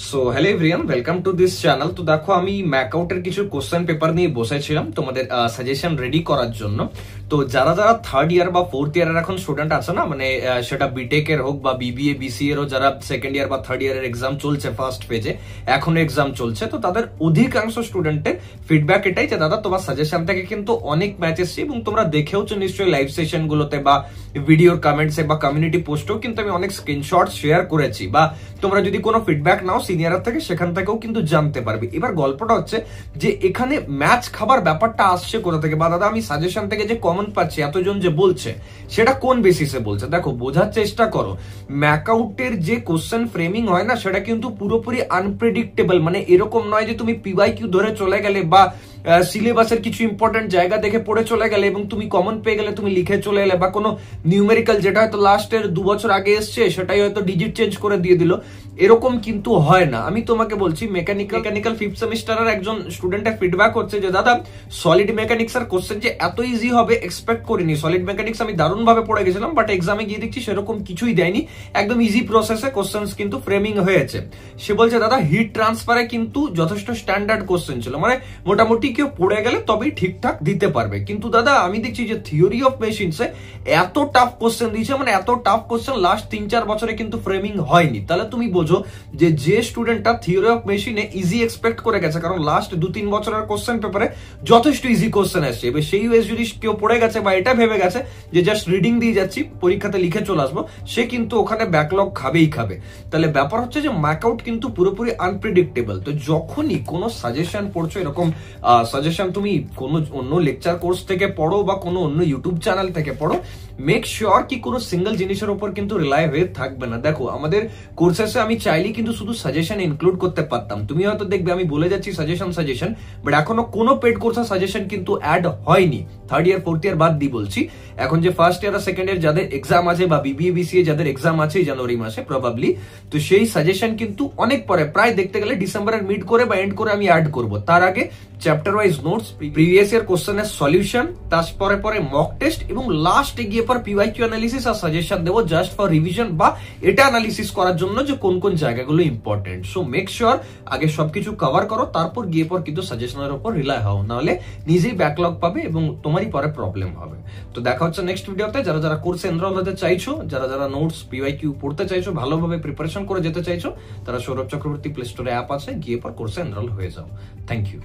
So hello everyone, welcome to this channel. তো দেখো, আমি ম্যাকআউটের কিছু কোশ্চেন পেপার নিয়ে বসেছিলাম তোমাদের সাজেশন রেডি করার জন্য। তো যারা যারা থার্ড ইয়ার বা ফোর্থ ইয়ারের এখন স্টুডেন্ট আছে না, মানে সেটা বিটেক এর হোক বা বিবিএ বিসিএ এরও, যারা সেকেন্ড ইয়ার বা থার্ড ইয়ারের এক্সাম চলছে, ফার্স্ট পেজে এখনো এক্সাম চলছে, তো তাদের অধিকাংশ স্টুডেন্টের ফিডব্যাক এটাই যে দাদা তোমার সাজেশন থেকে কিন্তু অনেক ম্যাচ এসছে, এবং তোমরা দেখেওছো নিশ্চয়ই লাইভ সেশন গুলোতে বা ভিডিওর কমেন্টসে বা কমিউনিটি পোস্টেও কিন্তু আমি অনেক স্ক্রিনশট শেয়ার করেছি, বা তোমরা যদি কোনো ফিডব্যাক নাও সিনিয়র থেকে, সেখান থেকেও কিন্তু জানতে পারবে। এবার গল্পটা হচ্ছে যে এখানে ম্যাচ খাবার ব্যাপারটা আসছে কোথা থেকে, বা দাদা আমি সাজেশন থেকে যে কমন পাচ্ছি এতজন যে বলছে সেটা কোন বেসিসে বলছে। দেখো, বোঝার চেষ্টা করো, ম্যাকআউটের যে কোশ্চেন ফ্রেমিং হয় না, সেটা কিন্তু পুরোপুরি আনপ্রেডিক্টেবল। মানে এরকম নয় যে তুমি পিওয়াইকিউ ধরে চলে গেলে বা সিলেবাসের কিছু ইম্পর্টেন্ট জায়গা দেখে পড়ে চলে গেলে এবং তুমি কমন পেয়ে গেলে, তুমি লিখে চলে এলে, বা কোনো নিউমেরিক্যাল যেটা হয়তো লাস্টের 2 বছর আগে এসছে সেটাই হয়তো ডিজিট চেঞ্জ করে দিয়ে দিল, এরকম কিন্তু হয় না। আমি তোমাকে বলছি, মেকানিক্যাল ফিফথ সেমিস্টারের একজন স্টুডেন্টের ফিডব্যাক হচ্ছে যে দাদা সলিড মেকানিক্স এর কোশ্চেন যে এত ইজি হবে এক্সপেক্ট করিনি। সলিড মেকানিক্স আমি দারুণ ভাবে পড়ে গেছিলাম, বাট এক্সামে গিয়ে দেখছি সেরকম কিছুই দেয়নি, একদম ইজি প্রসেসে কোশ্চেন্স কিন্তু ফ্রেমিং হয়েছে। সে বলছে দাদা হিট ট্রান্সফারে কিন্তু যথেষ্ট স্ট্যান্ডার্ড কোশ্চেন ছিল, মানে মোটামুটি কেউ পড়ে গেলে তবেই ঠিকঠাক দিতে পারবে। কিন্তু দাদা আমি দেখছি যে থিওরি অফ মেশিনসে এত টাফ কোশ্চেন দিয়েছে, মানে এত টাফ কোশ্চেন লাস্ট 3-4 বছরে কিন্তু ফ্রেমিং হয়নি। তাহলে তুমি বোঝো যে স্টুডেন্টটা থিওরি অফ মেশিনে ইজি এক্সপেক্ট করে গেছে, কারণ লাস্ট 2-3 বছরের কোশ্চেন পেপারে যথেষ্ট ইজি কোশ্চেন আসছে, এবার সেই ওয়েস যদি কেউ পড়ে গেছে বা এটা ভেবে গেছে যে জাস্ট রিডিং দিয়ে যাচ্ছি, পরীক্ষাতে লিখে চলে আসবো, সে কিন্তু ওখানে ব্যাকলগ খাবেই খাবে। তাহলে ব্যাপার হচ্ছে যে ম্যাকআউট কিন্তু পুরোপুরি আনপ্রেডিক্টেবল। তো যখনই কোনো সাজেশন পড়ছো, এরকম সাজেশন তুমি কোনো অন্য লেকচার কোর্স থেকে পড়ো বা কোনো অন্য ইউটিউব চ্যানেল থেকে পড়ো, মেক শিওর কি কোনো সিঙ্গেল জিনিসের উপর কিন্তু রিলাই হয়ে থাকবে না। দেখো, আমাদের কোর্সেসে আমি চাইলেই কিন্তু শুধু সাজেশন ইনক্লুড করতে পারতাম। তুমি হয়তো দেখবে আমি বলে যাচ্ছি সাজেশন, বাট এখনো কোনো পেড কোর্সে সাজেশন কিন্তু অ্যাড হয়নি। থার্ড ইয়ার ফোর্থ ইয়ার বাদ দিয়ে বলছি, এখন যে ফার্স্ট ইয়ার আর সেকেন্ড ইয়ার যাদের এক্সাম আছে, বা বিবিএ বিসিএ যাদের এক্সাম আছে জানুয়ারি মাসে প্রবাবলি, তো সেই সাজেশন কিন্তু অনেক পরে, প্রায় দেখতে গেলে ডিসেম্বরের মিড করে বা এন্ড করে আমি অ্যাড করব। তার আগে chapter wise notes, previous year কোশ্চেনের সলিউশন, তারপরে পরে মক টেস্ট, এবং লাস্টে গিয়ে পর পিওয়াইকিউ অ্যানালিসিস আর সাজেশন দেবো জাস্ট ফর রিভিশন, বা এটা অ্যানালিসিস করার জন্য যে কোন কোন জায়গাগুলো ইম্পর্টেন্ট। সো মেক শিওর আগে সবকিছু কভার করো, তারপর গিয়ে পর কিন্তু সাজেশনের উপর রিলাই হও, নাহলে নিজেই ব্যাকলগ পাবে এবং তোমারই পরে প্রবলেম হবে। তো দেখা হচ্ছে নেক্সট ভিডিওতে। যারা যারা কোর্সে এনরোল হতে চাইছো, যারা যারা নোটস পিওয়াইকিউ পড়তে চাইছো, ভালোভাবে প্রিপারেশন করে যেতে চাইছো, তারা সৌরভ চক্রবর্তী প্লে স্টোরে অ্যাপ আছে, গিয়ে পর কোর্সে এনরোল হয়ে যাও। Thank you.